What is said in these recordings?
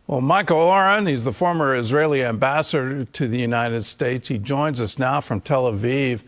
Well, Michael Oren, he's the former Israeli ambassador to the United States. He joins us now from Tel Aviv.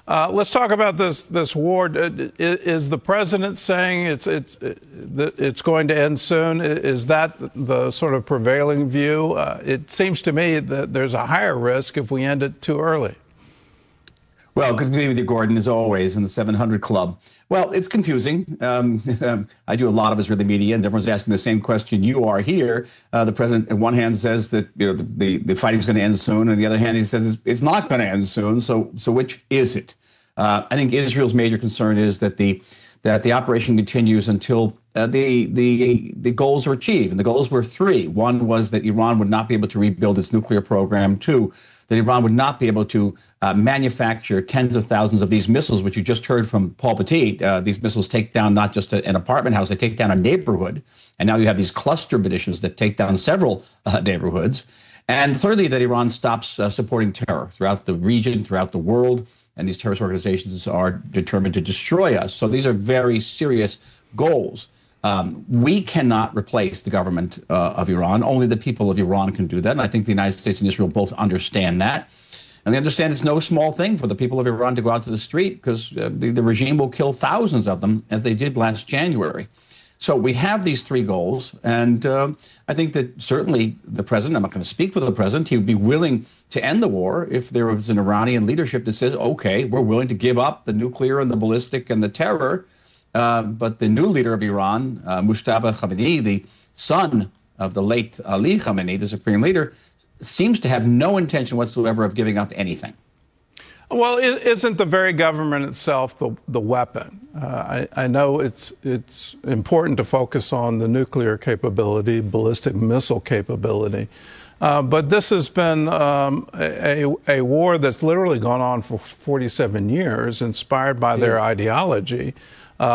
Let's talk about this war. Is the president saying it's going to end soon? Is that the sort of prevailing view? It seems to me that there's a higher risk if we end it too early. Well, good to be with you, Gordon, as always, in the 700 Club. Well, it's confusing. I do a lot of Israeli media, and everyone's asking the same question you are here. The president, on one hand, says that the fighting's going to end soon, and on the other hand, he says it's not going to end soon. So which is it? I think Israel's major concern is that the operation continues until the goals are achieved, and the goals were three. One was that Iran would not be able to rebuild its nuclear program. Two, that Iran would not be able to manufacture tens of thousands of these missiles, which you just heard from Paul Petit. These missiles take down not just an apartment house, they take down a neighborhood. And now you have these cluster munitions that take down several neighborhoods. And thirdly, that Iran stops supporting terror throughout the region, throughout the world. And these terrorist organizations are determined to destroy us. So these are very serious goals. We cannot replace the government of Iran. Only the people of Iran can do that. And I think the United States and Israel both understand that. And they understand it's no small thing for the people of Iran to go out to the street because the regime will kill thousands of them, as they did last January. So we have these three goals. And I think that certainly the president, I'm not going to speak for the president, he would be willing to end the war if there was an Iranian leadership that says, OK, we're willing to give up the nuclear and the ballistic and the terror. But the new leader of Iran, Mujtaba Khamenei, the son of the late Ali Khamenei, the supreme leader, seems to have no intention whatsoever of giving up anything. Well, isn't the very government itself the weapon? I know it's important to focus on the nuclear capability, ballistic missile capability. But this has been a war that's literally gone on for 47 years, inspired by their ideology.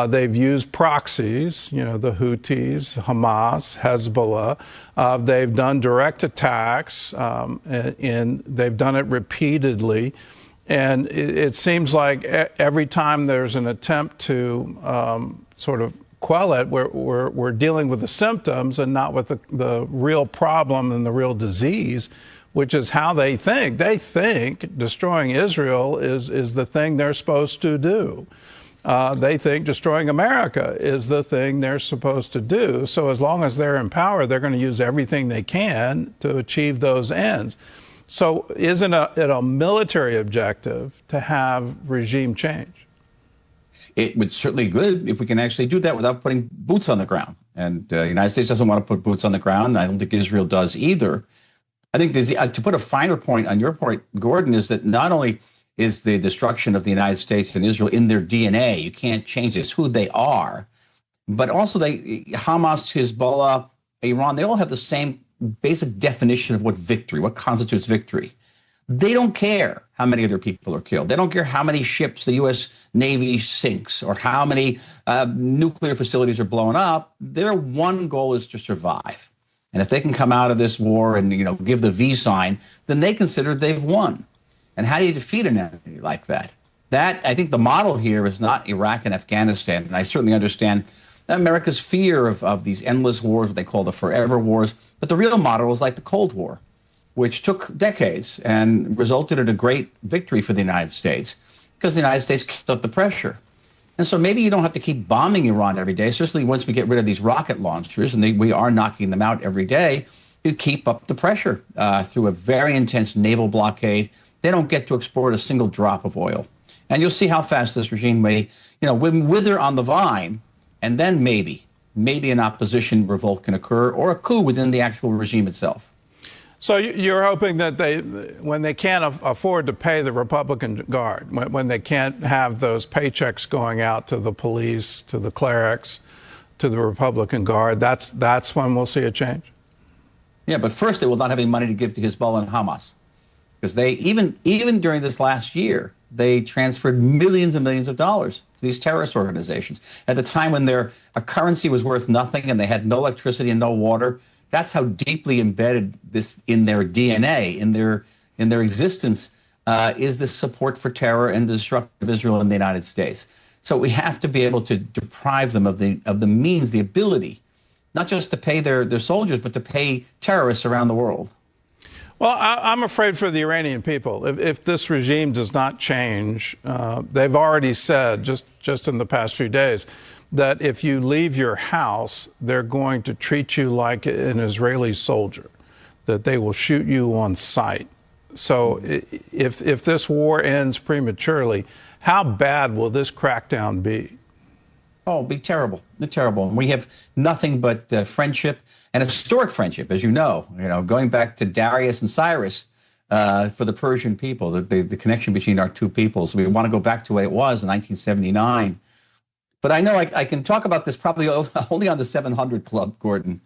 They've used proxies, the Houthis, Hamas, Hezbollah. They've done direct attacks, and they've done it repeatedly. And it seems like every time there's an attempt to sort of quell it, we're dealing with the symptoms and not with the real problem and the real disease, which is how they think. They think destroying Israel is the thing they're supposed to do. They think destroying America is the thing they're supposed to do. So as long as they're in power, they're going to use everything they can to achieve those ends. So isn't it a military objective to have regime change? It would certainly be good if we can actually do that without putting boots on the ground. And the United States doesn't want to put boots on the ground. I don't think Israel does either. I think to put a finer point on your point, Gordon, is that not only is the destruction of the United States and Israel in their DNA, you can't change it, it's who they are, but also Hamas, Hezbollah, Iran, they all have the same basic definition of what constitutes victory. They don't care how many of their people are killed. They don't care how many ships the U.S. Navy sinks or how many nuclear facilities are blown up. Their one goal is to survive. And if they can come out of this war and give the V sign, then they consider they've won. And how do you defeat an enemy like that? I think the model here is not Iraq and Afghanistan. And I certainly understand America's fear of these endless wars, what they call the forever wars. But the real model is like the Cold War, which took decades and resulted in a great victory for the United States because the United States kept up the pressure. And so maybe you don't have to keep bombing Iran every day. Certainly once we get rid of these rocket launchers, and we are knocking them out every day, you keep up the pressure through a very intense naval blockade. They don't get to export a single drop of oil. And you'll see how fast this regime may, wither on the vine, and then maybe an opposition revolt can occur or a coup within the actual regime itself. So you're hoping that when they can't afford to pay the Republican Guard, when they can't have those paychecks going out to the police, to the clerics, to the Republican Guard, that's when we'll see a change? Yeah, but first they will not have any money to give to Hezbollah and Hamas. Because they, even during this last year, they transferred millions and millions of dollars to these terrorist organizations. At the time when a currency was worth nothing and they had no electricity and no water, that's how deeply embedded this in their DNA, in their existence, is this support for terror and the destruction of Israel and the United States. So we have to be able to deprive them of the means, the ability not just to pay their soldiers, but to pay terrorists around the world. Well, I'm afraid for the Iranian people. If this regime does not change, they've already said, just in the past few days, that if you leave your house, they're going to treat you like an Israeli soldier, that they will shoot you on sight. So if this war ends prematurely, how bad will this crackdown be? Oh, it'd be terrible. It's terrible. And we have nothing but friendship and historic friendship, as you know, going back to Darius and Cyrus for the Persian people, the connection between our two peoples. We want to go back to what it was in 1979. But I know I can talk about this probably only on the 700 Club, Gordon,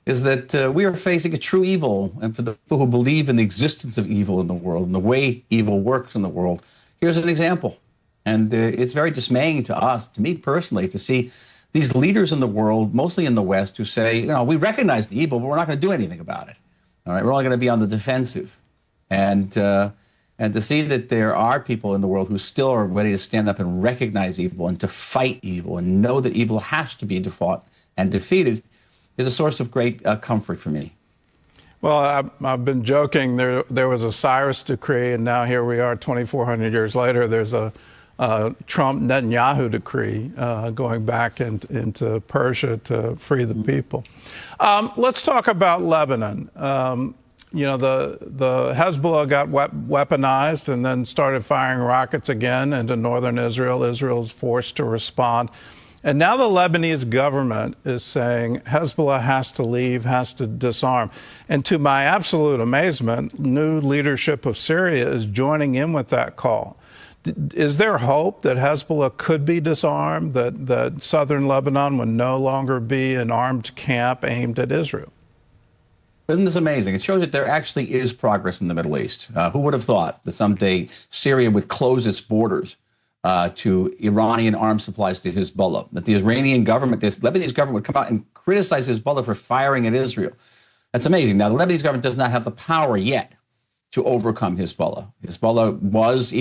is that we are facing a true evil. And for the people who believe in the existence of evil in the world and the way evil works in the world, here's an example. And it's very dismaying to us, to me personally, to see these leaders in the world, mostly in the West, who say, we recognize the evil, but we're not going to do anything about it. All right, we're only going to be on the defensive. And to see that there are people in the world who still are ready to stand up and recognize evil and to fight evil and know that evil has to be fought and defeated is a source of great comfort for me. Well, I've been joking. There was a Cyrus decree, and now here we are 2,400 years later. There's a Trump-Netanyahu decree going back into Persia to free the people. Let's talk about Lebanon. The Hezbollah got weaponized and then started firing rockets again into northern Israel. Israel's forced to respond. And now the Lebanese government is saying Hezbollah has to leave, has to disarm. And to my absolute amazement, new leadership of Syria is joining in with that call. Is there hope that Hezbollah could be disarmed, that southern Lebanon would no longer be an armed camp aimed at Israel? Isn't this amazing? It shows that there actually is progress in the Middle East. Who would have thought that someday Syria would close its borders to Iranian arms supplies to Hezbollah, that the Iranian government, this Lebanese government would come out and criticize Hezbollah for firing at Israel. That's amazing. Now, the Lebanese government does not have the power yet to overcome Hezbollah. Hezbollah was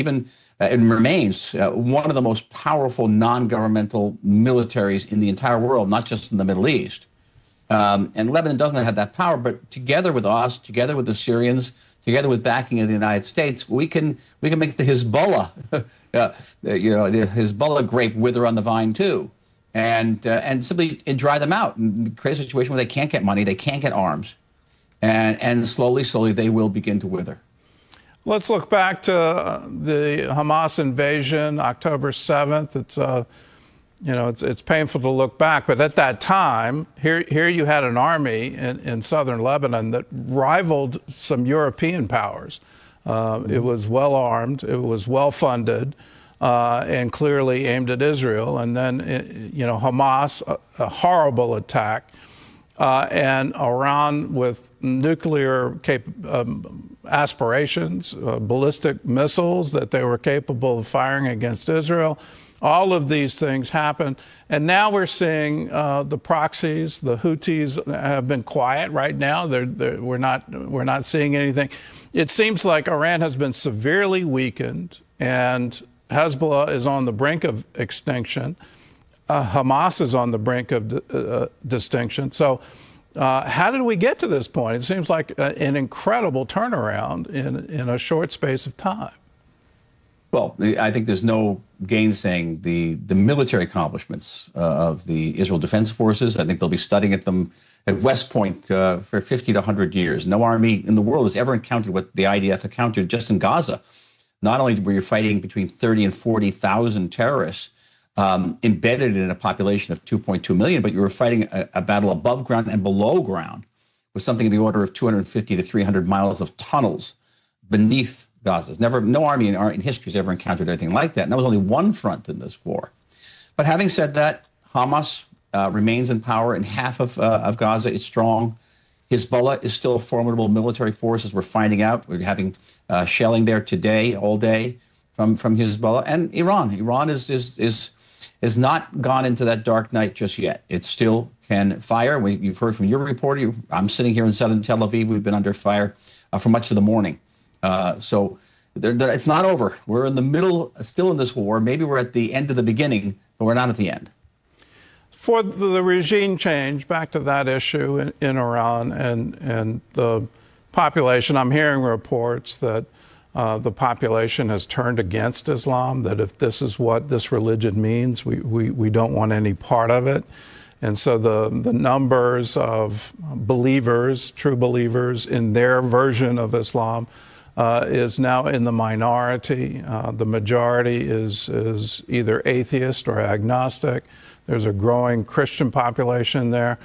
and remains one of the most powerful non-governmental militaries in the entire world, not just in the Middle East. And Lebanon doesn't have that power, but together with us, together with the Syrians, together with backing of the United States, we can make the Hezbollah, the Hezbollah grape wither on the vine too, and simply dry them out and create a situation where they can't get money, they can't get arms, and slowly they will begin to wither. Let's look back to the Hamas invasion, October 7th. It's painful to look back, but at that time, here you had an army in southern Lebanon that rivaled some European powers. It was well armed, it was well funded, and clearly aimed at Israel. And then, Hamas, a horrible attack, and Iran with nuclear aspirations, ballistic missiles that they were capable of firing against Israel. All of these things happen. And now we're seeing the proxies, the Houthis have been quiet right now. We're not seeing anything. It seems like Iran has been severely weakened and Hezbollah is on the brink of extinction. Hamas is on the brink of distinction. So how did we get to this point? It seems like an incredible turnaround in a short space of time. Well, I think there's no gainsaying the military accomplishments of the Israel Defense Forces. I think they'll be studying at them at West Point for 50 to 100 years. No army in the world has ever encountered what the IDF encountered just in Gaza. Not only were you fighting between 30 and 40,000 terrorists embedded in a population of 2.2 million, but you were fighting a battle above ground and below ground with something in the order of 250 to 300 miles of tunnels beneath Gaza. No army in history has ever encountered anything like that. And that was only one front in this war. But having said that, Hamas remains in power in half of Gaza. It's strong. Hezbollah is still a formidable military force, as we're finding out. We're having shelling there today, all day, from Hezbollah. And Iran is not gone into that dark night just yet. It still can fire. You've heard from your reporter. I'm sitting here in southern Tel Aviv. We've been under fire for much of the morning. So it's not over. We're in the middle, still in this war. Maybe we're at the end of the beginning, but we're not at the end. For the regime change, back to that issue in Iran and the population, I'm hearing reports that the population has turned against Islam, that if this is what this religion means, we don't want any part of it. And so the numbers of believers, true believers in their version of Islam is now in the minority. The majority is either atheist or agnostic. There's a growing Christian population there.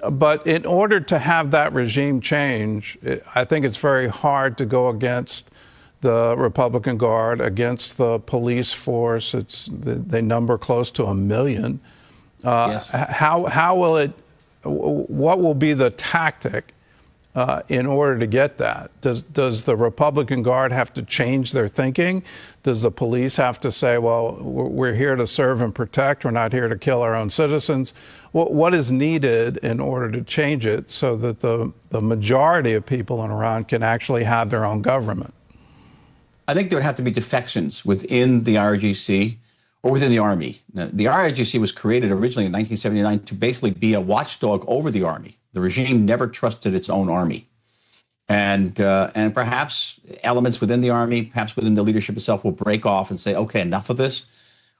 But in order to have that regime change, I think it's very hard to go against the Republican Guard, against the police force. They number close to 1 million. Yes. How will it? What will be the tactic in order to get that? Does the Republican Guard have to change their thinking? Does the police have to say, well, we're here to serve and protect, we're not here to kill our own citizens? What is needed in order to change it so that the majority of people in Iran can actually have their own government? I think there would have to be defections within the IRGC or within the Army. Now, the IRGC was created originally in 1979 to basically be a watchdog over the Army. The regime never trusted its own army. And perhaps elements within the Army, perhaps within the leadership itself, will break off and say, okay, enough of this.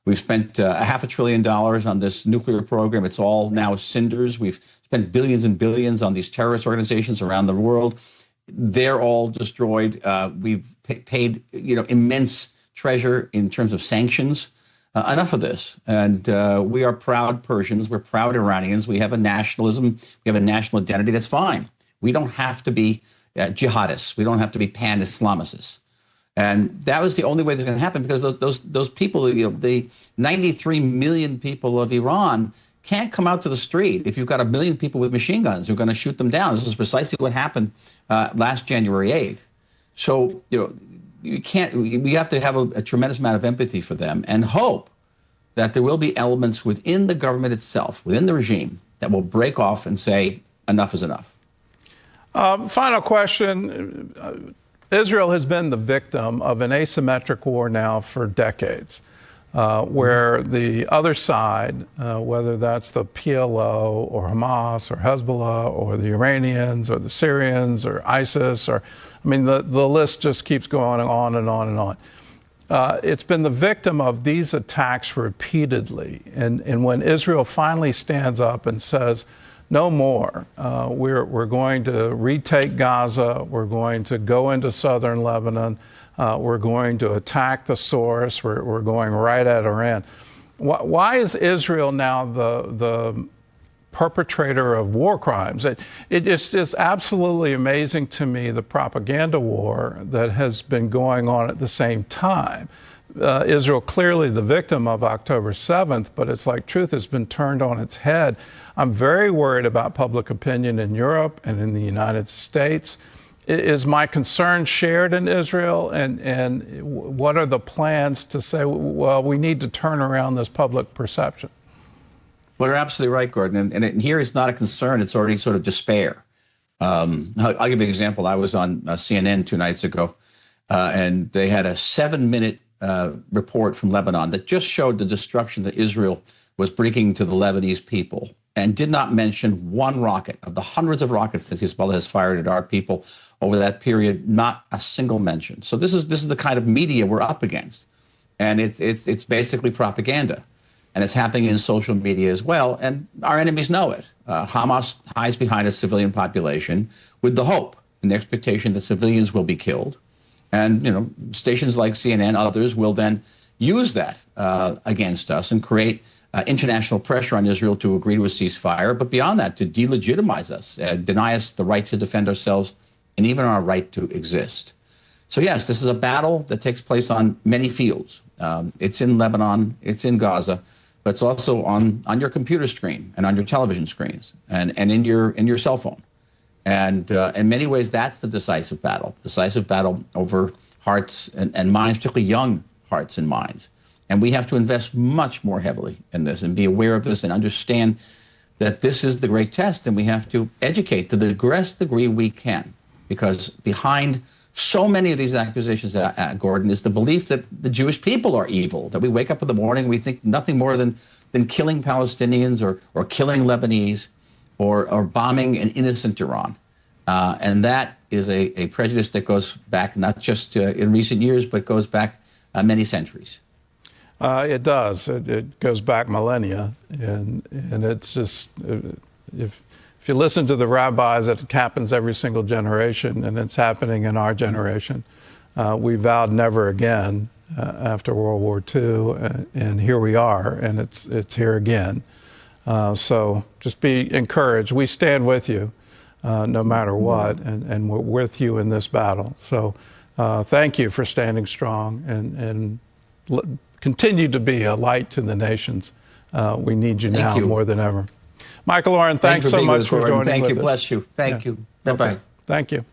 We've spent $500 billion on this nuclear program. It's all now cinders. We've spent billions and billions on these terrorist organizations around the world. They're all destroyed. We've paid immense treasure in terms of sanctions. Enough of this. And we are proud Persians. We're proud Iranians. We have a nationalism. We have a national identity. That's fine. We don't have to be jihadists. We don't have to be pan-Islamicists. And that was the only way that's going to happen, because those people, the 93 million people of Iran can't come out to the street if you've got 1 million people with machine guns who are going to shoot them down. This is precisely what happened last January 8th. So, we have to have a tremendous amount of empathy for them and hope that there will be elements within the government itself, within the regime, that will break off and say, enough is enough. Final question. Israel has been the victim of an asymmetric war now for decades, where the other side, whether that's the PLO or Hamas or Hezbollah or the Iranians or the Syrians or ISIS, the list just keeps going on and on and on. It's been the victim of these attacks repeatedly. And when Israel finally stands up and says, no more, we're going to retake Gaza, we're going to go into southern Lebanon, we're going to attack the source, we're going right at Iran. Why is Israel now the perpetrator of war crimes? It's just absolutely amazing to me, the propaganda war that has been going on at the same time. Israel clearly the victim of October 7th, but it's like truth has been turned on its head. I'm very worried about public opinion in Europe and in the United States. Is my concern shared in Israel? And what are the plans to say, well, we need to turn around this public perception? Well, you're absolutely right, Gordon. And here it's not a concern. It's already sort of despair. I'll give you an example. I was on CNN 2 nights ago, and they had a 7-minute report from Lebanon that just showed the destruction that Israel was bringing to the Lebanese people, and did not mention one rocket of the hundreds of rockets that Hezbollah has fired at our people over that period. Not a single mention. So this is the kind of media we're up against, and it's basically propaganda, and it's happening in social media as well. And our enemies know it. Hamas hides behind a civilian population with the hope and the expectation that civilians will be killed, and stations like CNN, others will then use that against us and create international pressure on Israel to agree to a ceasefire, but beyond that, to delegitimize us, deny us the right to defend ourselves, and even our right to exist. So yes, this is a battle that takes place on many fields. It's in Lebanon, it's in Gaza, but it's also on your computer screen and on your television screens and in your cell phone. And in many ways, that's the decisive battle over hearts and minds, particularly young hearts and minds. And we have to invest much more heavily in this and be aware of this and understand that this is the great test, and we have to educate to the greatest degree we can, because behind so many of these accusations, Gordon, is the belief that the Jewish people are evil, that we wake up in the morning and we think nothing more than than killing Palestinians or killing Lebanese or bombing an innocent Iran. And that is a prejudice that goes back not just in recent years, but goes back many centuries. It does. It goes back millennia, and it's just if you listen to the rabbis, it happens every single generation, and it's happening in our generation. We vowed never again after World War II, and here we are, and it's here again. So just be encouraged. We stand with you no matter what, and we're with you in this battle. So thank you for standing strong and continue to be a light to the nations. We need you now more than ever. Michael Oren, thanks so much for joining us. Thank you. Us. Bless you. Thank you. Bye-bye. Okay. Thank you.